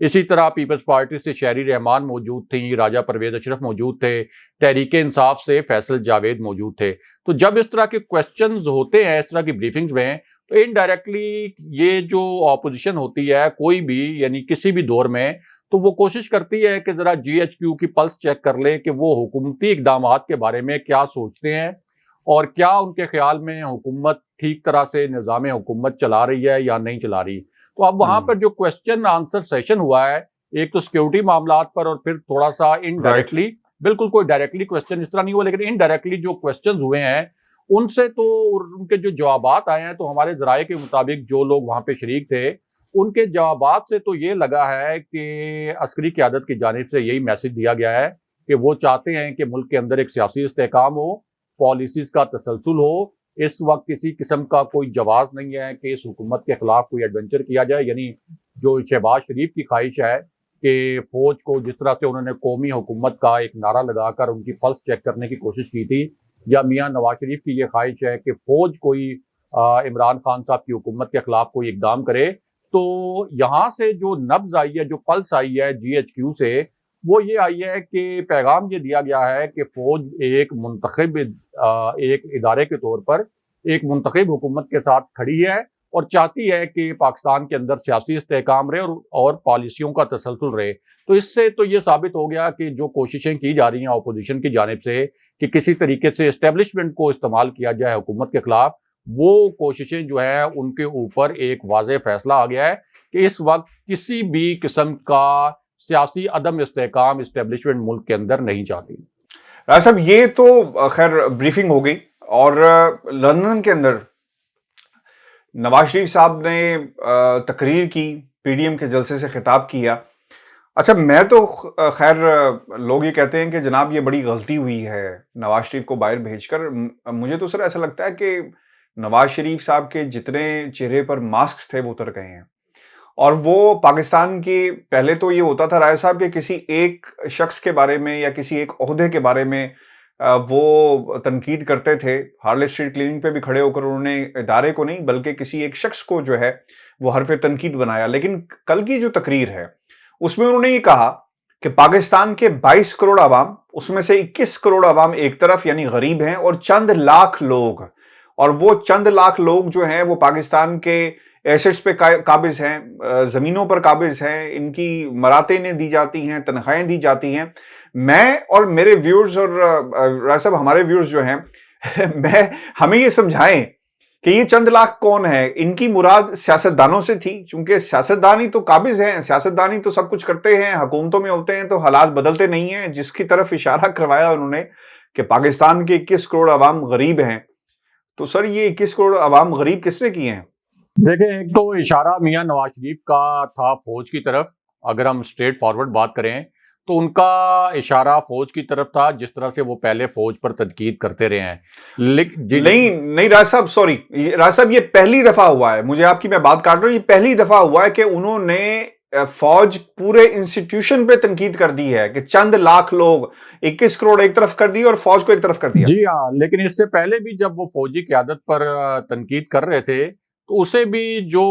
اسی طرح Peoples party سے شہری رحمان موجود تھیں، راجہ پرویز اشرف موجود تھے، تحریک انصاف سے فیصل جاوید موجود تھے. تو جب اس طرح کے کویسچنز ہوتے ہیں اس طرح کی بریفنگز میں تو انڈائریکٹلی یہ جو اپوزیشن ہوتی ہے کوئی بھی یعنی کسی بھی دور میں تو وہ کوشش کرتی ہے کہ ذرا جی ایچ کیو کی پلس چیک کر لے کہ وہ حکومتی اقدامات کے بارے میں کیا سوچتے ہیں اور کیا ان کے خیال میں حکومت ٹھیک طرح سے نظام حکومت چلا رہی ہے یا نہیں چلا رہی. تو اب وہاں پر جو کویسچن آنسر سیشن ہوا ہے ایک تو سیکیورٹی معاملات پر اور پھر تھوڑا سا انڈائریکٹلی بالکل کوئی ڈائریکٹلی کویسچن اس طرح نہیں ہوا لیکن انڈائریکٹلی جو کویسچنز ہوئے ہیں ان سے تو ان کے جو جوابات آئے ہیں تو ہمارے ذرائع کے مطابق جو لوگ وہاں پہ شریک تھے ان کے جوابات سے تو یہ لگا ہے کہ عسکری قیادت کی جانب سے یہی میسج دیا گیا ہے کہ وہ چاہتے ہیں کہ ملک کے اندر ایک سیاسی استحکام ہو، پالیسیز کا تسلسل ہو. اس وقت کسی قسم کا کوئی جواز نہیں ہے کہ اس حکومت کے خلاف کوئی ایڈونچر کیا جائے. یعنی جو شہباز شریف کی خواہش ہے کہ فوج کو جس طرح سے انہوں نے قومی حکومت کا ایک نعرہ لگا کر ان کی پلس چیک کرنے کی کوشش کی تھی، یا میاں نواز شریف کی یہ خواہش ہے کہ فوج کوئی عمران خان صاحب کی حکومت کے خلاف کوئی اقدام کرے. تو یہاں سے جو نبض آئی ہے، جو پلس آئی ہے جی ایچ کیو سے، وہ یہ آئی ہے کہ پیغام یہ دیا گیا ہے کہ فوج ایک منتخب ایک ادارے کے طور پر ایک منتخب حکومت کے ساتھ کھڑی ہے اور چاہتی ہے کہ پاکستان کے اندر سیاسی استحکام رہے اور پالیسیوں کا تسلسل رہے. تو اس سے تو یہ ثابت ہو گیا کہ جو کوششیں کی جا رہی ہیں اپوزیشن کی جانب سے کہ کسی طریقے سے اسٹیبلشمنٹ کو استعمال کیا جائے حکومت کے خلاف، وہ کوششیں جو ہیں ان کے اوپر ایک واضح فیصلہ آ گیا ہے کہ اس وقت کسی بھی قسم کا سیاسی عدم استحکام اسٹیبلشمنٹ ملک کے اندر نہیں چاہتی. راج صاحب یہ تو خیر بریفنگ ہو گئی اور لندن کے اندر نواز شریف صاحب نے تقریر کی، پی ڈی ایم کے جلسے سے خطاب کیا. اچھا میں تو خیر لوگ یہ کہتے ہیں کہ جناب یہ بڑی غلطی ہوئی ہے نواز شریف کو باہر بھیج کر. مجھے تو سر ایسا لگتا ہے کہ نواز شریف صاحب کے جتنے چہرے پر ماسکس تھے وہ اتر گئے ہیں اور وہ پاکستان کی پہلے تو یہ ہوتا تھا رائے صاحب کہ کسی ایک شخص کے بارے میں یا کسی ایک عہدے کے بارے میں وہ تنقید کرتے تھے. ہارلے اسٹریٹ کلیننگ پہ بھی کھڑے ہو کر انہوں نے ادارے کو نہیں بلکہ کسی ایک شخص کو جو ہے وہ حرف تنقید بنایا. لیکن کل کی جو تقریر ہے اس میں انہوں نے یہ کہا کہ پاکستان کے 22 کروڑ عوام، اس میں سے 21 کروڑ عوام ایک طرف یعنی غریب ہیں اور چند لاکھ لوگ، اور وہ چند لاکھ لوگ جو ہیں وہ پاکستان کے ایسٹس پہ قابض ہیں، زمینوں پر قابض ہیں، ان کی مراتیں دی جاتی ہیں، تنخواہیں دی جاتی ہیں. میں اور میرے ویورز اور رائے صاحب ہمارے ویورز جو ہیں ہمیں یہ سمجھائیں کہ یہ چند لاکھ کون ہے. ان کی مراد سیاستدانوں سے تھی، چونکہ سیاستدان ہی تو قابض ہیں، سیاستدان ہی تو سب کچھ کرتے ہیں، حکومتوں میں ہوتے ہیں تو حالات بدلتے نہیں ہیں. جس کی طرف اشارہ کروایا انہوں نے کہ پاکستان کے 21 کروڑ عوام غریب ہیں، تو سر یہ 21 کروڑ عوام غریب کس نے کیے ہیں؟ دیکھیں ایک تو اشارہ میاں نواز شریف کا تھا فوج کی طرف. اگر ہم اسٹریٹ فارورڈ بات کریں تو ان کا اشارہ فوج کی طرف تھا جس طرح سے وہ پہلے فوج پر تنقید کرتے رہے ہیں. نہیں راج صاحب سوری راج صاحب، یہ پہلی دفعہ ہوا ہے، مجھے آپ کی میں بات کاٹ رہا ہوں، یہ پہلی دفعہ ہوا ہے کہ انہوں نے فوج پورے انسٹیٹیوشن پہ تنقید کر دی ہے کہ چند لاکھ لوگ 21 کروڑ ایک طرف کر دی اور فوج کو ایک طرف کر دیا. جی ہاں، لیکن اس سے پہلے بھی جب وہ فوجی قیادت پر تنقید کر رہے تھے تو اسے بھی جو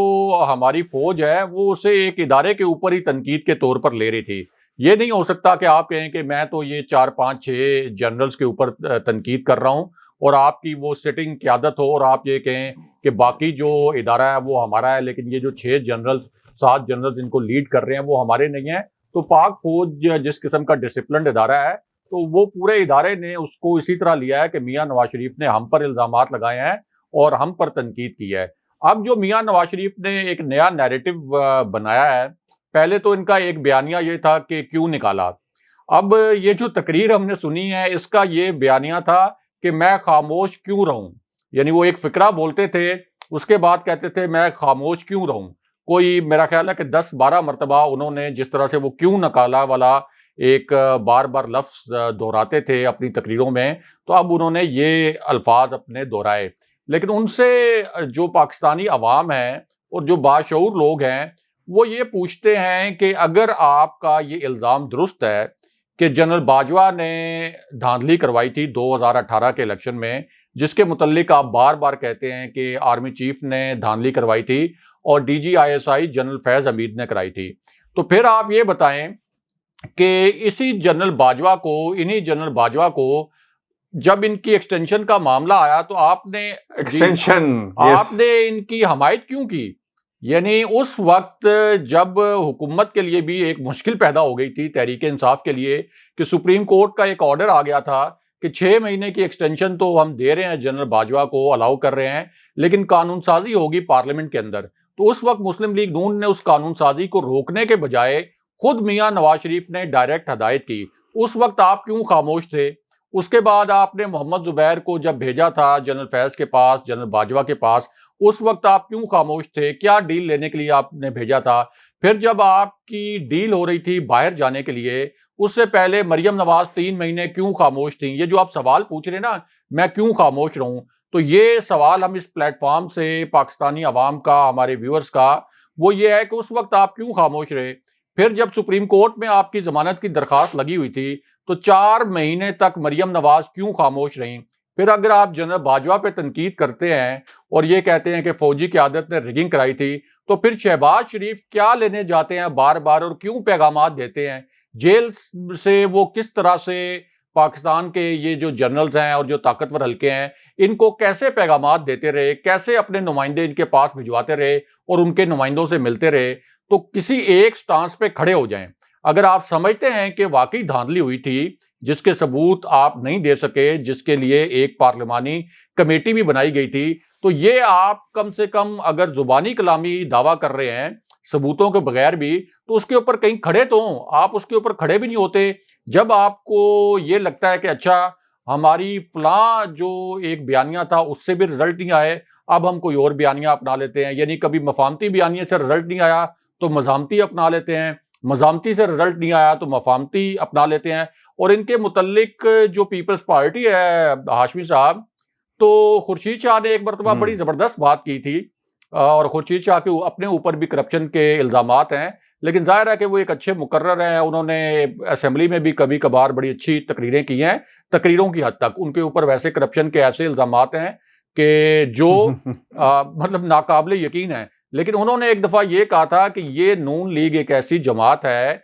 ہماری فوج ہے وہ اسے ایک ادارے کے اوپر ہی تنقید کے طور پر لے رہی تھی. یہ نہیں ہو سکتا کہ آپ کہیں کہ میں تو یہ 4 5 6 جنرلز کے اوپر تنقید کر رہا ہوں اور آپ کی وہ سٹنگ قیادت ہو اور آپ یہ کہیں کہ باقی جو ادارہ ہے وہ ہمارا ہے، لیکن یہ جو 6 جنرلز 7 جنرلز ان کو لیڈ کر رہے ہیں وہ ہمارے نہیں ہیں. تو پاک فوج جس قسم کا ڈسپلنڈ ادارہ ہے تو وہ پورے ادارے نے اس کو اسی طرح لیا ہے کہ میاں نواز شریف نے ہم پر الزامات لگائے ہیں اور ہم پر تنقید کی ہے. اب جو میاں نواز شریف نے ایک نیا نیریٹو بنایا ہے، پہلے تو ان کا ایک بیانیہ یہ تھا کہ کیوں نکالا. اب یہ جو تقریر ہم نے سنی ہے اس کا یہ بیانیہ تھا کہ میں خاموش کیوں رہوں. یعنی وہ ایک فقرہ بولتے تھے، اس کے بعد کہتے تھے میں خاموش کیوں رہوں. کوئی میرا خیال ہے کہ 10-12 مرتبہ انہوں نے جس طرح سے وہ کیوں نکالا والا ایک بار بار لفظ دہراتے تھے اپنی تقریروں میں، تو اب انہوں نے یہ الفاظ اپنے دہرائے. لیکن ان سے جو پاکستانی عوام ہیں اور جو باشعور لوگ ہیں وہ یہ پوچھتے ہیں کہ اگر آپ کا یہ الزام درست ہے کہ جنرل باجوہ نے دھاندلی کروائی تھی 2018 کے الیکشن میں، جس کے متعلق آپ بار بار کہتے ہیں کہ آرمی چیف نے دھاندلی کروائی تھی اور D G I S I general Faiz Hamid نے کرائی تھی، تو پھر آپ یہ بتائیں کہ اسی جنرل باجوہ کو، انہی جنرل باجوہ کو جب ان کی ایکسٹینشن کا معاملہ آیا تو آپ نے ایکسٹینشن آپ نے ان کی حمایت کیوں کی؟ یعنی اس وقت جب حکومت کے لیے بھی ایک مشکل پیدا ہو گئی تھی تحریک انصاف کے لیے کہ سپریم کورٹ کا ایک آرڈر آ گیا تھا کہ 6 مہینے کی ایکسٹینشن تو ہم دے رہے ہیں جنرل باجوہ کو، الاؤ کر رہے ہیں، لیکن قانون سازی ہوگی پارلیمنٹ کے اندر. تو اس وقت مسلم لیگ نون نے اس قانون سازی کو روکنے کے بجائے خود میاں نواز شریف نے ڈائریکٹ ہدایت کی. اس وقت آپ کیوں خاموش تھے؟ اس کے بعد آپ نے محمد زبیر کو جب بھیجا تھا جنرل فیض کے پاس، جنرل باجوہ کے پاس، اس وقت آپ کیوں خاموش تھے؟ کیا ڈیل لینے کے لیے آپ نے بھیجا تھا؟ پھر جب آپ کی ڈیل ہو رہی تھی باہر جانے کے لیے، اس سے پہلے مریم نواز 3 مہینے کیوں خاموش تھیں؟ یہ جو آپ سوال پوچھ رہے ہیں نا، میں کیوں خاموش رہوں، تو یہ سوال ہم اس پلیٹ فارم سے پاکستانی عوام کا، ہمارے ویورز کا، وہ یہ ہے کہ اس وقت آپ کیوں خاموش رہے؟ پھر جب سپریم کورٹ میں آپ کی ضمانت کی درخواست لگی ہوئی تھی تو 4 مہینے تک مریم نواز کیوں خاموش رہیں؟ پھر اگر آپ جنرل باجوہ پہ تنقید کرتے ہیں اور یہ کہتے ہیں کہ فوجی قیادت نے ریگنگ کرائی تھی، تو پھر شہباز شریف کیا لینے جاتے ہیں بار بار اور کیوں پیغامات دیتے ہیں؟ جیل سے وہ کس طرح سے پاکستان کے یہ جو جنرلز ہیں اور جو طاقتور حلقے ہیں، ان کو کیسے پیغامات دیتے رہے، کیسے اپنے نمائندے ان کے پاس بھجواتے رہے اور ان کے نمائندوں سے ملتے رہے؟ تو کسی ایک سٹانس پہ کھڑے ہو جائیں. اگر آپ سمجھتے ہیں کہ واقعی دھاندلی ہوئی تھی جس کے ثبوت آپ نہیں دے سکے، جس کے لیے ایک پارلیمانی کمیٹی بھی بنائی گئی تھی، تو یہ آپ کم سے کم اگر زبانی کلامی دعویٰ کر رہے ہیں ثبوتوں کے بغیر بھی، تو اس کے اوپر کہیں کھڑے تو ہوں. آپ اس کے اوپر کھڑے بھی نہیں ہوتے. جب آپ کو یہ لگتا ہے کہ اچھا ہماری فلاں جو ایک بیانیہ تھا اس سے بھی رزلٹ نہیں آئے، اب ہم کوئی اور بیانیہ اپنا لیتے ہیں. یعنی کبھی مفاہمتی بیانیہ سے رزلٹ نہیں آیا تو مزاحمتی اپنا لیتے ہیں، مزاحمتی سے رزلٹ نہیں آیا تو مفاہمتی اپنا لیتے ہیں. اور ان کے متعلق جو پیپلز پارٹی ہے ہاشمی صاحب، تو خورشید شاہ نے ایک مرتبہ بڑی زبردست بات کی تھی، اور خورشید شاہ کے اپنے اوپر بھی کرپشن کے الزامات ہیں، لیکن ظاہر ہے کہ وہ ایک اچھے مقرر ہیں. انہوں نے اسمبلی میں بھی کبھی کبھار بڑی اچھی تقریریں کی ہیں، تقریروں کی حد تک. ان کے اوپر ویسے کرپشن کے ایسے الزامات ہیں کہ جو مطلب ناقابل یقین ہے. لیکن انہوں نے ایک دفعہ یہ کہا تھا کہ یہ نون لیگ ایک ایسی جماعت ہے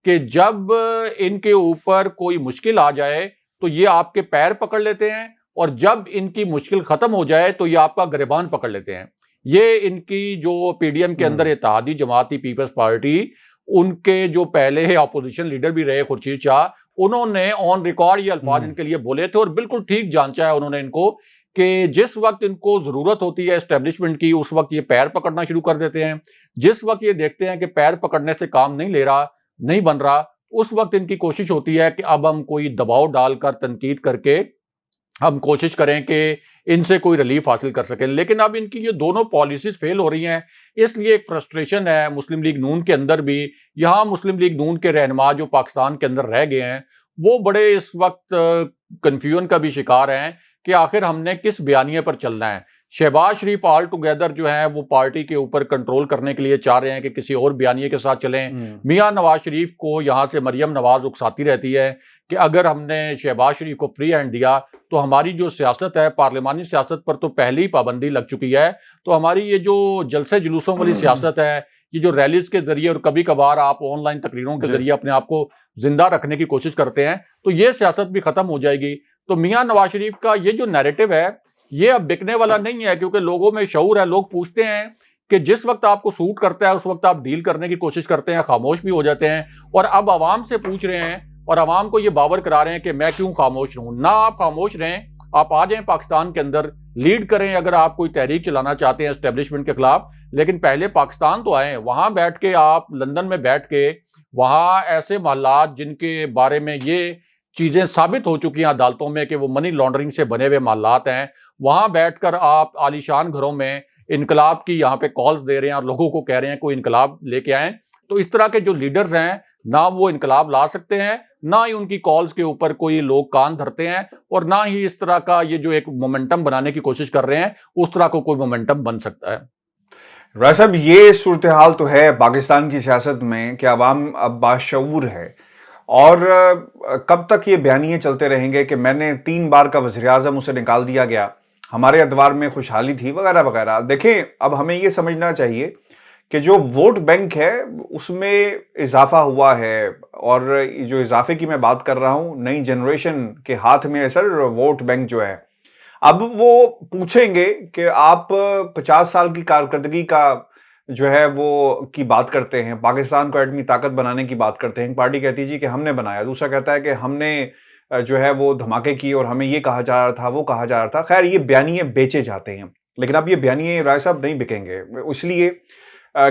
کہ جب ان کے اوپر کوئی مشکل آ جائے تو یہ آپ کے پیر پکڑ لیتے ہیں، اور جب ان کی مشکل ختم ہو جائے تو یہ آپ کا گریبان پکڑ لیتے ہیں. یہ ان کی جو پی ڈی ایم کے اندر اتحادی جماعت تھی پیپلز پارٹی، ان کے جو پہلے اپوزیشن لیڈر بھی رہے خورشید شاہ، انہوں نے آن ریکارڈ یہ الفاظ ان کے لیے بولے تھے، اور بالکل ٹھیک جانچا ہے انہوں نے ان کو کہ جس وقت ان کو ضرورت ہوتی ہے اسٹیبلشمنٹ کی، اس وقت یہ پیر پکڑنا شروع کر دیتے ہیں. جس وقت یہ دیکھتے ہیں کہ پیر پکڑنے سے کام نہیں لے رہا، نہیں بن رہا، اس وقت ان کی کوشش ہوتی ہے کہ اب ہم کوئی دباؤ ڈال کر، تنقید کر کے ہم کوشش کریں کہ ان سے کوئی ریلیف حاصل کر سکیں. لیکن اب ان کی یہ دونوں پالیسیز فیل ہو رہی ہیں، اس لیے ایک فرسٹریشن ہے مسلم لیگ نون کے اندر بھی. یہاں مسلم لیگ نون کے رہنما جو پاکستان کے اندر رہ گئے ہیں، وہ بڑے اس وقت کنفیوژن کا بھی شکار ہیں کہ آخر ہم نے کس بیانیے پر چلنا ہے. شہباز شریف آل ٹوگیدر جو ہیں وہ پارٹی کے اوپر کنٹرول کرنے کے لیے چاہ رہے ہیں کہ کسی اور بیانیے کے ساتھ چلیں. میاں نواز شریف کو یہاں سے مریم نواز اکساتی رہتی ہے کہ اگر ہم نے شہباز شریف کو فری ہینڈ دیا تو ہماری جو سیاست ہے، پارلیمانی سیاست پر تو پہلے ہی پابندی لگ چکی ہے، تو ہماری یہ جو جلسے جلوسوں والی سیاست ہے، یہ جو ریلیز کے ذریعے اور کبھی کبھار آپ آن لائن تقریروں کے ذریعے اپنے آپ کو زندہ رکھنے کی کوشش کرتے ہیں، تو یہ سیاست بھی ختم ہو جائے گی. تو میاں نواز شریف کا یہ جو نیریٹو ہے یہ اب بکنے والا نہیں ہے، کیونکہ لوگوں میں شعور ہے. لوگ پوچھتے ہیں کہ جس وقت آپ کو سوٹ کرتا ہے اس وقت آپ ڈیل کرنے کی کوشش کرتے ہیں، خاموش بھی ہو جاتے ہیں، اور اب عوام سے پوچھ رہے ہیں اور عوام کو یہ باور کرا رہے ہیں کہ میں کیوں خاموش رہوں. نہ آپ خاموش رہیں، آپ آ جائیں پاکستان کے اندر، لیڈ کریں اگر آپ کوئی تحریک چلانا چاہتے ہیں اسٹیبلشمنٹ کے خلاف، لیکن پہلے پاکستان تو آئیں. وہاں بیٹھ کے آپ لندن میں بیٹھ کے وہاں ایسے محلات جن کے بارے میں یہ چیزیں ثابت ہو چکی ہیں عدالتوں میں کہ وہ منی لانڈرنگ سے بنے ہوئے محلات ہیں، وہاں بیٹھ کر آپ عالیشان گھروں میں انقلاب کی یہاں پہ کالز دے رہے ہیں اور لوگوں کو کہہ رہے ہیں کوئی انقلاب لے کے آئیں. تو اس طرح کے جو لیڈرز ہیں، نہ وہ انقلاب لا سکتے ہیں، نہ ہی ان کی کالز کے اوپر کوئی لوگ کان دھرتے ہیں، اور نہ ہی اس طرح کا یہ جو ایک مومنٹم بنانے کی کوشش کر رہے ہیں اس طرح کو کوئی مومنٹم بن سکتا ہے. راج صاحب، یہ صورتحال تو ہے پاکستان کی سیاست میں کہ عوام اب باشعور ہے، اور کب تک یہ بیانیے چلتے رہیں گے کہ میں نے 3 بار کا وزیر اعظم اسے نکال دیا گیا، ہمارے ادوار میں خوشحالی تھی، وغیرہ وغیرہ. دیکھیں، اب ہمیں یہ سمجھنا چاہیے کہ جو ووٹ بینک ہے اس میں اضافہ ہوا ہے، اور جو اضافے کی میں بات کر رہا ہوں، نئی جنریشن کے ہاتھ میں ہے سر ووٹ بینک جو ہے۔ اب وہ پوچھیں گے کہ آپ 50 سال کی کارکردگی کا جو ہے وہ کی بات کرتے ہیں، پاکستان کو ایٹمی طاقت بنانے کی بات کرتے ہیں، ایک پارٹی کہتی ہے جی کہ ہم نے بنایا، دوسرا کہتا ہے کہ ہم نے جو ہے وہ دھماکے کی اور ہمیں یہ کہا جا رہا تھا، وہ کہا جا رہا تھا۔ خیر، یہ بیانیے بیچے جاتے ہیں، لیکن اب یہ بیانیے رائے صاحب نہیں بکیں گے، اس لیے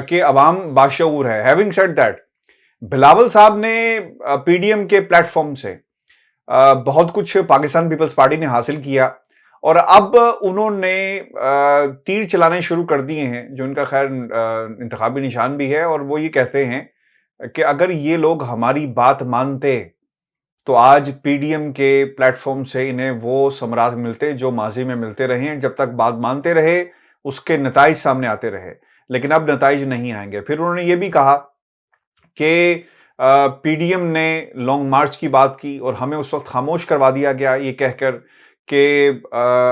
کہ عوام باشعور ہے۔ ہیونگ سیڈ دیٹ، بلاول صاحب نے پی ڈی ایم کے پلیٹ فارم سے بہت کچھ پاکستان پیپلز پارٹی نے حاصل کیا، اور اب انہوں نے تیر چلانے شروع کر دیے ہیں، جو ان کا خیر انتخابی نشان بھی ہے، اور وہ یہ کہتے ہیں کہ اگر یہ لوگ ہماری بات مانتے تو آج پی ڈی ایم کے پلیٹ فارم سے انہیں وہ ثمرات ملتے جو ماضی میں ملتے رہے ہیں، جب تک بات مانتے رہے اس کے نتائج سامنے آتے رہے، لیکن اب نتائج نہیں آئیں گے۔ پھر انہوں نے یہ بھی کہا کہ پی ڈی ایم نے لانگ مارچ کی بات کی اور ہمیں اس وقت خاموش کروا دیا گیا یہ کہہ کر کہ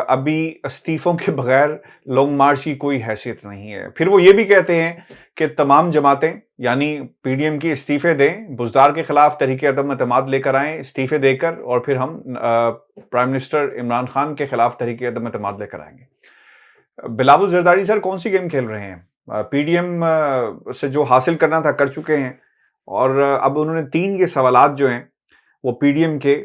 ابھی استعفوں کے بغیر لانگ مارچ کی کوئی حیثیت نہیں ہے۔ پھر وہ یہ بھی کہتے ہیں کہ تمام جماعتیں یعنی پی ڈی ایم کی استعفے دیں، بزدار کے خلاف تحریک عدم اعتماد لے کر آئیں استعفے دے کر، اور پھر ہم پرائم منسٹر عمران خان کے خلاف تحریک عدم اعتماد لے کر آئیں گے۔ بلاول زرداری سر کون سی گیم کھیل رہے ہیں؟ پی ڈی ایم سے جو حاصل کرنا تھا کر چکے ہیں، اور اب انہوں نے 3 یہ سوالات جو ہیں وہ پی ڈی ایم کے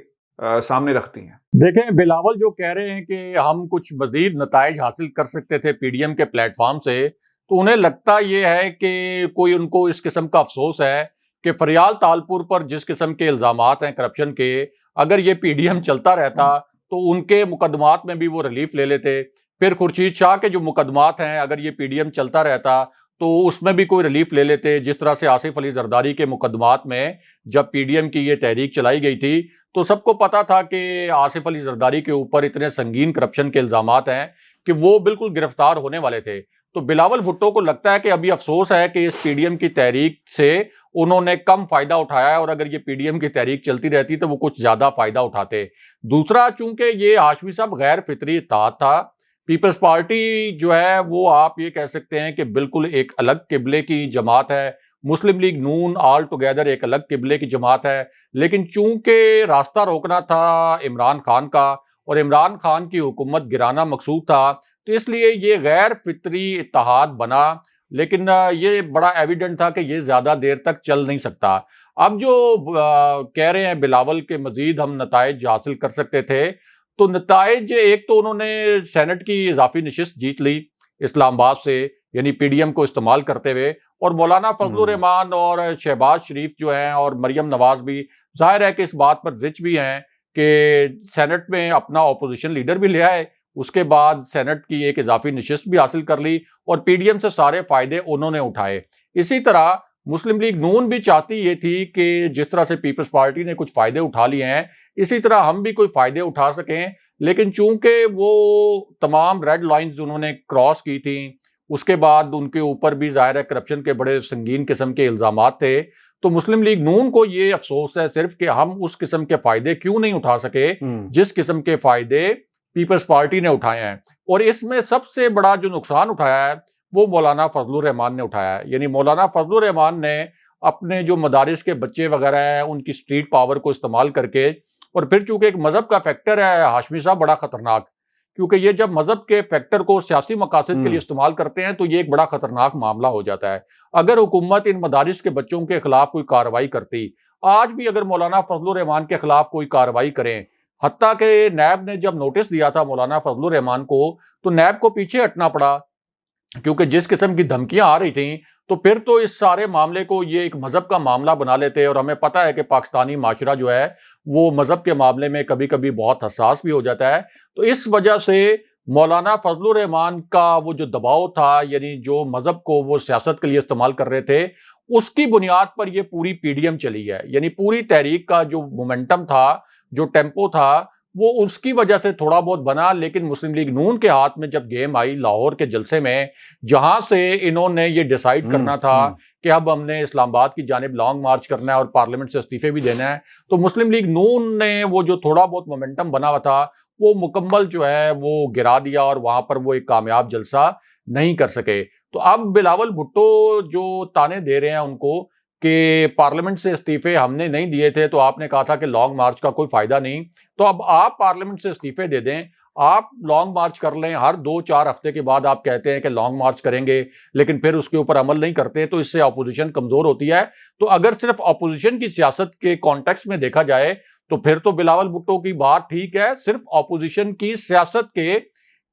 سامنے رکھتی ہیں۔ دیکھیں، بلاول جو کہہ رہے ہیں کہ ہم کچھ مزید نتائج حاصل کر سکتے تھے پی ڈی ایم کے پلیٹ فارم سے، تو انہیں لگتا یہ ہے کہ کوئی ان کو اس قسم کا افسوس ہے کہ فریال تالپور پر جس قسم کے الزامات ہیں کرپشن کے، اگر یہ پی ڈی ایم چلتا رہتا تو ان کے مقدمات میں بھی وہ ریلیف لے لیتے۔ پھر خورشید شاہ کے جو مقدمات ہیں، اگر یہ پی ڈی ایم چلتا رہتا تو اس میں بھی کوئی ریلیف لے لیتے، جس طرح سے آصف علی زرداری کے مقدمات میں جب پی ڈی ایم کی یہ تحریک چلائی گئی تھی تو سب کو پتا تھا کہ آصف علی زرداری کے اوپر اتنے سنگین کرپشن کے الزامات ہیں کہ وہ بالکل گرفتار ہونے والے تھے۔ تو بلاول بھٹو کو لگتا ہے کہ ابھی افسوس ہے کہ اس پی ڈی ایم کی تحریک سے انہوں نے کم فائدہ اٹھایا ہے، اور اگر یہ پی ڈی ایم کی تحریک چلتی رہتی تو وہ کچھ زیادہ فائدہ اٹھاتے۔ دوسرا، چونکہ یہ ہاشمی صاحب غیر فطری اتحاد تھا، پیپلز پارٹی جو ہے وہ آپ یہ کہہ سکتے ہیں کہ بالکل ایک الگ قبلے کی جماعت ہے، مسلم لیگ نون آل ٹوگیدر ایک الگ قبلے کی جماعت ہے، لیکن چونکہ راستہ روکنا تھا عمران خان کا اور عمران خان کی حکومت گرانا مقصود تھا، تو اس لیے یہ غیر فطری اتحاد بنا، لیکن یہ بڑا ایویڈنٹ تھا کہ یہ زیادہ دیر تک چل نہیں سکتا۔ اب جو کہہ رہے ہیں بلاول کے مزید ہم نتائج حاصل کر سکتے تھے، تو نتائج ایک تو انہوں نے سینٹ کی اضافی نشست جیت لی اسلام آباد سے، یعنی پی ڈی ایم کو استعمال کرتے ہوئے، اور مولانا فضل الرحمان اور شہباز شریف جو ہیں اور مریم نواز بھی ظاہر ہے کہ اس بات پر زچ بھی ہیں کہ سینٹ میں اپنا اپوزیشن لیڈر بھی لے آئے، اس کے بعد سینٹ کی ایک اضافی نشست بھی حاصل کر لی، اور پی ڈی ایم سے سارے فائدے انہوں نے اٹھائے۔ اسی طرح مسلم لیگ نون بھی چاہتی یہ تھی کہ جس طرح سے پیپلز پارٹی نے کچھ فائدے اٹھا لیے ہیں، اسی طرح ہم بھی کوئی فائدے اٹھا سکیں، لیکن چونکہ وہ تمام ریڈ لائنز انہوں نے کراس کی تھیں، اس کے بعد ان کے اوپر بھی ظاہر ہے کرپشن کے بڑے سنگین قسم کے الزامات تھے، تو مسلم لیگ نون کو یہ افسوس ہے صرف کہ ہم اس قسم کے فائدے کیوں نہیں اٹھا سکے جس قسم کے فائدے پیپلز پارٹی نے اٹھائے ہیں۔ اور اس میں سب سے بڑا جو نقصان اٹھایا ہے وہ مولانا فضل الرحمان نے اٹھایا ہے، یعنی مولانا فضل الرحمان نے اپنے جو مدارس کے بچے وغیرہ ہیں ان کی سٹریٹ پاور کو استعمال کر کے، اور پھر چونکہ ایک مذہب کا فیکٹر ہے ہاشمی صاحب بڑا خطرناک، کیونکہ یہ جب مذہب کے فیکٹر کو سیاسی مقاصد کے لیے استعمال کرتے ہیں تو یہ ایک بڑا خطرناک معاملہ ہو جاتا ہے۔ اگر حکومت ان مدارس کے بچوں کے خلاف کوئی کارروائی کرتی، آج بھی اگر مولانا فضل الرحمان کے خلاف کوئی کارروائی کریں، حتیٰ کہ نیب نے جب نوٹس دیا تھا مولانا فضل الرحمان کو تو نیب کو پیچھے ہٹنا پڑا، کیونکہ جس قسم کی دھمکیاں آ رہی تھیں تو پھر تو اس سارے معاملے کو یہ ایک مذہب کا معاملہ بنا لیتے، اور ہمیں پتہ ہے کہ پاکستانی معاشرہ جو ہے وہ مذہب کے معاملے میں کبھی کبھی بہت حساس بھی ہو جاتا ہے۔ تو اس وجہ سے مولانا فضل الرحمان کا وہ جو دباؤ تھا، یعنی جو مذہب کو وہ سیاست کے لیے استعمال کر رہے تھے، اس کی بنیاد پر یہ پوری پی ڈی ایم چلی ہے، یعنی پوری تحریک کا جو مومنٹم تھا، جو ٹیمپو تھا، وہ اس کی وجہ سے تھوڑا بہت بنا۔ لیکن مسلم لیگ نون کے ہاتھ میں جب گیم آئی لاہور کے جلسے میں، جہاں سے انہوں نے یہ ڈیسائیڈ کرنا تھا کہ اب ہم نے اسلام آباد کی جانب لانگ مارچ کرنا ہے اور پارلیمنٹ سے استعفے بھی دینا ہے، تو مسلم لیگ نون نے وہ جو تھوڑا بہت مومنٹم بنا ہوا تھا وہ مکمل جو ہے وہ گرا دیا، اور وہاں پر وہ ایک کامیاب جلسہ نہیں کر سکے۔ تو اب بلاول بھٹو جو تانے دے رہے ہیں ان کو کہ پارلیمنٹ سے استعفے ہم نے نہیں دیے تھے تو آپ نے کہا تھا کہ لانگ مارچ کا کوئی فائدہ نہیں، تو اب آپ پارلیمنٹ سے استعفے دے دیں، آپ لانگ مارچ کر لیں، ہر 2-4 ہفتے کے بعد آپ کہتے ہیں کہ لانگ مارچ کریں گے لیکن پھر اس کے اوپر عمل نہیں کرتے، تو اس سے اپوزیشن کمزور ہوتی ہے۔ تو اگر صرف اپوزیشن کی سیاست کے کانٹیکس میں دیکھا جائے تو پھر تو بلاول بھٹو کی بات ٹھیک ہے، صرف اپوزیشن کی سیاست کے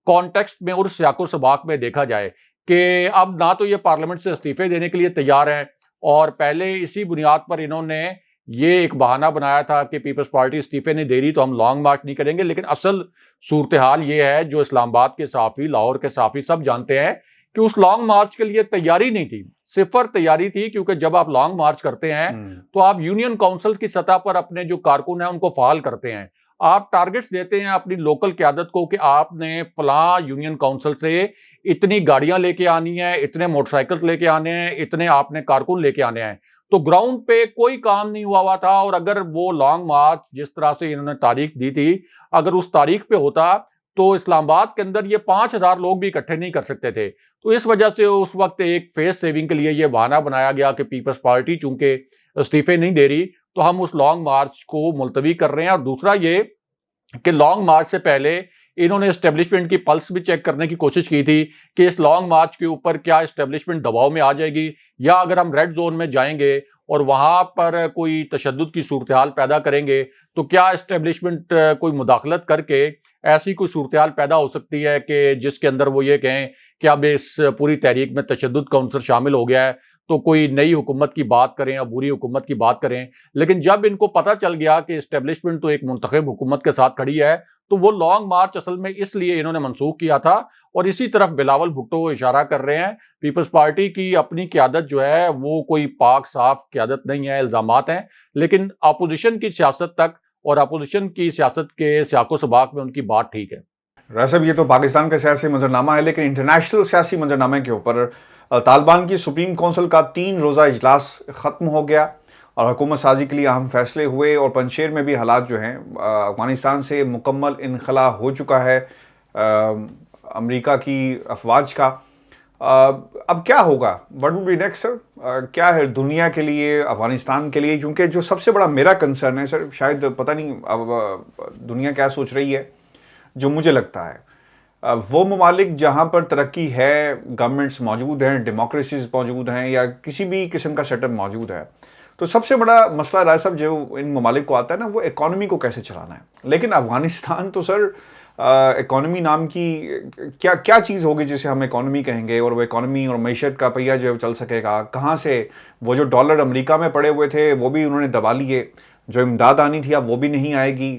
کانٹیکسٹ میں اور سیاق و سباق میں دیکھا جائے کہ اب نہ تو یہ پارلیمنٹ سے استعفے دینے کے لیے تیار ہیں، اور پہلے اسی بنیاد پر انہوں نے یہ ایک بہانہ بنایا تھا کہ پیپلز پارٹی استعفے نہیں دے رہی تو ہم لانگ مارچ نہیں کریں گے، لیکن اصل صورتحال یہ ہے جو اسلام آباد کے صحافی، لاہور کے صحافی سب جانتے ہیں کہ اس لانگ مارچ کے لیے تیاری نہیں تھی، صفر تیاری تھی، کیونکہ جب آپ لانگ مارچ کرتے ہیں تو آپ یونین کونسل کی سطح پر اپنے جو کارکن ہیں ان کو فعال کرتے ہیں، آپ ٹارگٹس دیتے ہیں اپنی لوکل قیادت کو کہ آپ نے فلاں یونین کونسل سے اتنی گاڑیاں لے کے آنی ہیں، اتنے موٹر سائیکلز لے کے آنے ہیں، اتنے آپ نے کارکن لے کے آنے ہیں، تو گراؤنڈ پہ کوئی کام نہیں ہوا تھا، اور اگر وہ لانگ مارچ جس طرح سے انہوں نے تاریخ دی تھی اگر اس تاریخ پہ ہوتا تو اسلام آباد کے اندر یہ 5,000 لوگ بھی اکٹھے نہیں کر سکتے تھے، تو اس وجہ سے اس وقت ایک فیس سیونگ کے لیے یہ بہانہ بنایا گیا کہ پیپلز پارٹی چونکہ استعفے نہیں دے رہی تو ہم اس لانگ مارچ کو ملتوی کر رہے ہیں، اور دوسرا یہ کہ لانگ مارچ سے پہلے انہوں نے اسٹیبلشمنٹ کی پلس بھی چیک کرنے کی کوشش کی تھی کہ اس لانگ مارچ کے اوپر کیا اسٹیبلشمنٹ دباؤ میں آ جائے گی، یا اگر ہم ریڈ زون میں جائیں گے اور وہاں پر کوئی تشدد کی صورتحال پیدا کریں گے تو کیا اسٹیبلشمنٹ کوئی مداخلت کر کے ایسی کوئی صورتحال پیدا ہو سکتی ہے کہ جس کے اندر وہ یہ کہیں کہ اب اس پوری تحریک میں تشدد کا عنصر شامل ہو گیا ہے تو کوئی نئی حکومت کی بات کریں یا بری حکومت کی بات کریں۔ لیکن جب ان کو پتہ چل گیا کہ اسٹیبلشمنٹ تو ایک منتخب حکومت کے ساتھ کھڑی ہے تو وہ لانگ مارچ اصل میں اس لیے انہوں نے منسوخ کیا تھا، اور اسی طرف بلاول بھٹو اشارہ کر رہے ہیں پیپلز پارٹی کی اپنی قیادت جو ہے وہ کوئی پاک صاف قیادت نہیں ہے، الزامات ہیں، لیکن اپوزیشن کی سیاست تک اور اپوزیشن کی سیاست کے سیاق و سباق میں ان کی بات ٹھیک ہے۔ راجہ صاحب، یہ تو پاکستان کا سیاسی منظرنامہ ہے، لیکن انٹرنیشنل سیاسی منظرنامے کے اوپر طالبان کی سپریم کونسل کا 3 روزہ اجلاس ختم ہو گیا اور حکومت سازی کے لیے اہم فیصلے ہوئے، اور پنجشیر میں بھی حالات جو ہیں افغانستان سے مکمل انخلا ہو چکا ہے امریکہ کی افواج کا۔ اب کیا ہوگا؟ واٹ ول بی نیکسٹ سر؟ کیا ہے دنیا کے لیے، افغانستان کے لیے؟ کیونکہ جو سب سے بڑا میرا کنسرن ہے سر، شاید پتہ نہیں اب دنیا کیا سوچ رہی ہے، جو مجھے لگتا ہے وہ ممالک جہاں پر ترقی ہے، گورنمنٹس موجود ہیں، ڈیموکریسیز موجود ہیں، یا کسی بھی قسم کا سیٹ اپ موجود ہے، تو سب سے بڑا مسئلہ رائے صاحب جو ان ممالک کو آتا ہے نا وہ اکانومی کو کیسے چلانا ہے۔ لیکن افغانستان تو سر اکانومی نام کی کیا چیز ہوگی جسے ہم اکانومی کہیں گے، اور وہ اکانومی اور معیشت کا پہیہ جو چل سکے گا کہاں سے؟ وہ جو ڈالر امریکہ میں پڑے ہوئے تھے وہ بھی انہوں نے دبا لیے، جو امداد آنی تھی اب وہ بھی نہیں آئے گی۔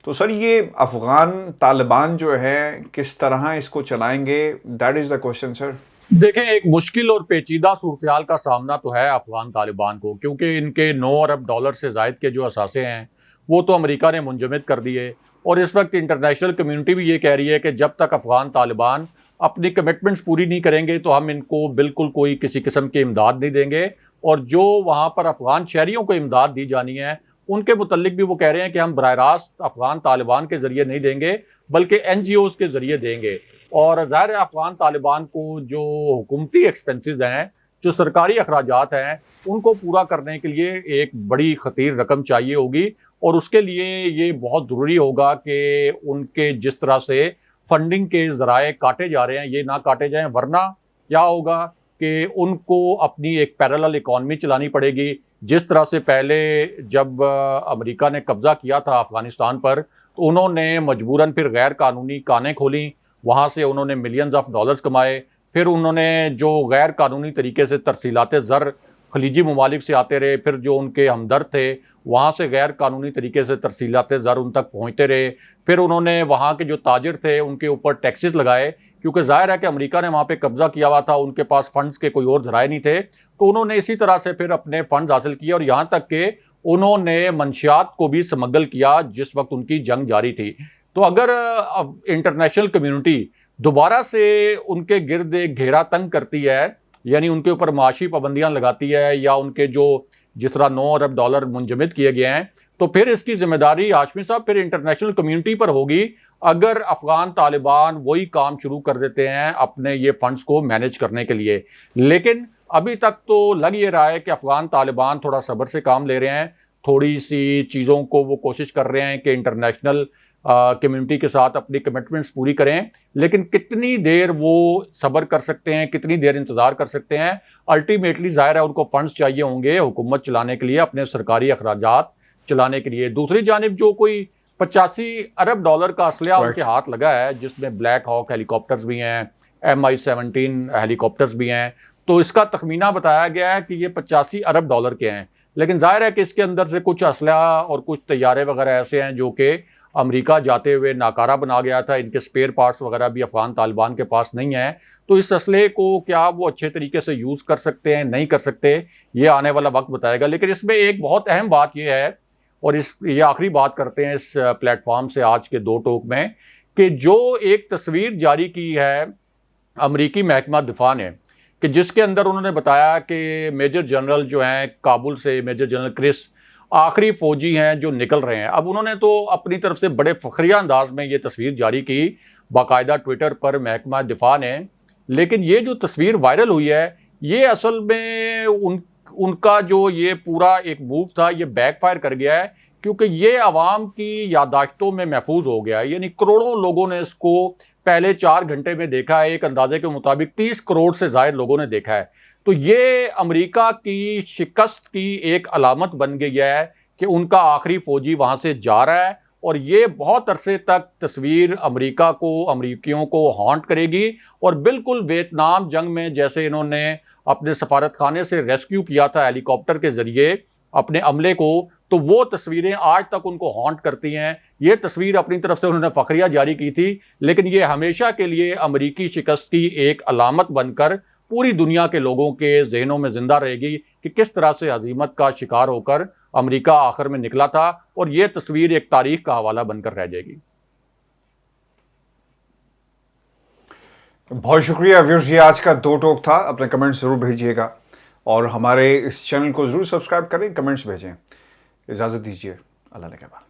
تو سر یہ افغان طالبان جو ہے کس طرح اس کو چلائیں گے؟ That is the question sir. دیکھیں، ایک مشکل اور پیچیدہ صورتحال کا سامنا تو ہے افغان طالبان کو، کیونکہ ان کے 9 ارب ڈالر سے زائد کے جو اثاثے ہیں وہ تو امریکہ نے منجمد کر دیے، اور اس وقت انٹرنیشنل کمیونٹی بھی یہ کہہ رہی ہے کہ جب تک افغان طالبان اپنی کمٹمنٹس پوری نہیں کریں گے تو ہم ان کو بالکل کوئی کسی قسم کی امداد نہیں دیں گے، اور جو وہاں پر افغان شہریوں کو امداد دی جانی ہے ان کے متعلق بھی وہ کہہ رہے ہیں کہ ہم براہ راست افغان طالبان کے ذریعے نہیں دیں گے بلکہ NGOs کے ذریعے دیں گے، اور ظاہر افغان طالبان کو جو حکومتی ایکسپنسز ہیں، جو سرکاری اخراجات ہیں، ان کو پورا کرنے کے لیے ایک بڑی خطیر رقم چاہیے ہوگی، اور اس کے لیے یہ بہت ضروری ہوگا کہ ان کے جس طرح سے فنڈنگ کے ذرائع کاٹے جا رہے ہیں یہ نہ کاٹے جائیں، ورنہ کیا ہوگا کہ ان کو اپنی ایک پیرالل اکانومی چلانی پڑے گی۔ جس طرح سے پہلے جب امریکہ نے قبضہ کیا تھا افغانستان پر تو انہوں نے مجبوراً پھر غیر قانونی کانیں کھولیں، وہاں سے انہوں نے ملینز آف ڈالرز کمائے، پھر انہوں نے جو غیر قانونی طریقے سے ترسیلات زر خلیجی ممالک سے آتے رہے، پھر جو ان کے ہمدرد تھے وہاں سے غیر قانونی طریقے سے ترسیلات زر ان تک پہنچتے رہے، پھر انہوں نے وہاں کے جو تاجر تھے ان کے اوپر ٹیکسز لگائے، کیونکہ ظاہر ہے کہ امریکہ نے وہاں پہ قبضہ کیا ہوا تھا، ان کے پاس فنڈز کے کوئی اور ذرائع نہیں تھے، تو انہوں نے اسی طرح سے پھر اپنے فنڈز حاصل کیے، اور یہاں تک کہ انہوں نے منشیات کو بھی سمگل کیا جس وقت ان کی جنگ جاری تھی۔ تو اگر انٹرنیشنل کمیونٹی دوبارہ سے ان کے گرد ایک گھیرا تنگ کرتی ہے، یعنی ان کے اوپر معاشی پابندیاں لگاتی ہے، یا ان کے جو جس طرح 9 ارب ڈالر منجمد کیے گئے ہیں، تو پھر اس کی ذمہ داری ہاشمی صاحب پھر انٹرنیشنل کمیونٹی پر ہوگی اگر افغان طالبان وہی کام شروع کر دیتے ہیں اپنے یہ فنڈز کو مینیج کرنے کے لیے. لیکن ابھی تک تو لگ یہ رہا ہے کہ افغان طالبان تھوڑا صبر سے کام لے رہے ہیں, تھوڑی سی چیزوں کو وہ کوشش کر رہے ہیں کہ انٹرنیشنل کمیونٹی کے ساتھ اپنی کمٹمنٹس پوری کریں, لیکن کتنی دیر وہ صبر کر سکتے ہیں, کتنی دیر انتظار کر سکتے ہیں. الٹیمیٹلی ظاہر ہے ان کو فنڈز چاہیے ہوں گے حکومت چلانے کے لیے, اپنے سرکاری اخراجات چلانے کے لیے. دوسری جانب جو کوئی 85 ارب ڈالر کا اسلحہ ان کے ہاتھ لگا ہے, جس میں بلیک ہاک ہیلی کاپٹرز بھی ہیں, MI-17 ہیلی کاپٹرز بھی ہیں, تو اس کا تخمینہ بتایا گیا ہے کہ یہ 85 ارب ڈالر کے ہیں. لیکن ظاہر ہے کہ اس کے اندر سے کچھ اسلحہ اور کچھ طیارے وغیرہ ایسے ہیں جو کہ امریکہ جاتے ہوئے ناکارہ بنا گیا تھا, ان کے سپیئر پارٹس وغیرہ بھی افغان طالبان کے پاس نہیں ہیں. تو اس اسلحے کو کیا وہ اچھے طریقے سے یوز کر سکتے ہیں, نہیں کر سکتے, یہ آنے والا وقت بتائے گا. لیکن اس میں ایک بہت اہم بات یہ ہے, اور یہ آخری بات کرتے ہیں اس پلیٹ فارم سے آج کے دو ٹوک میں, کہ جو ایک تصویر جاری کی ہے امریکی محکمہ دفاع نے, کہ جس کے اندر انہوں نے بتایا کہ میجر جنرل جو ہیں کابل سے, میجر جنرل کرس آخری فوجی ہیں جو نکل رہے ہیں. اب انہوں نے تو اپنی طرف سے بڑے فخریہ انداز میں یہ تصویر جاری کی باقاعدہ ٹویٹر پر محکمہ دفاع نے, لیکن یہ جو تصویر وائرل ہوئی ہے یہ اصل میں ان کا جو یہ پورا ایک موو تھا یہ بیک فائر کر گیا ہے, کیونکہ یہ عوام کی یادداشتوں میں محفوظ ہو گیا ہے. یعنی کروڑوں لوگوں نے اس کو پہلے 4 گھنٹے میں دیکھا ہے, ایک اندازے کے مطابق 30 کروڑ سے زائد لوگوں نے دیکھا ہے. تو یہ امریکہ کی شکست کی ایک علامت بن گئی ہے کہ ان کا آخری فوجی وہاں سے جا رہا ہے, اور یہ بہت عرصے تک تصویر امریکہ کو, امریکیوں کو ہانٹ کرے گی. اور بالکل ویتنام جنگ میں جیسے انہوں نے اپنے سفارت خانے سے ریسکیو کیا تھا ہیلی کاپٹر کے ذریعے اپنے عملے کو, تو وہ تصویریں آج تک ان کو ہانٹ کرتی ہیں. یہ تصویر اپنی طرف سے انہوں نے فخریہ جاری کی تھی, لیکن یہ ہمیشہ کے لیے امریکی شکست کی ایک علامت بن کر پوری دنیا کے لوگوں کے ذہنوں میں زندہ رہے گی کہ کس طرح سے ہزیمت کا شکار ہو کر امریکہ آخر میں نکلا تھا, اور یہ تصویر ایک تاریخ کا حوالہ بن کر رہ جائے گی. بہت شکریہ ویورز, یہ آج کا دو ٹوک تھا. اپنے کمنٹس ضرور بھیجیے گا اور ہمارے اس چینل کو ضرور سبسکرائب کریں, کمنٹس بھیجیں. اجازت دیجیے, اللہ نے کہا.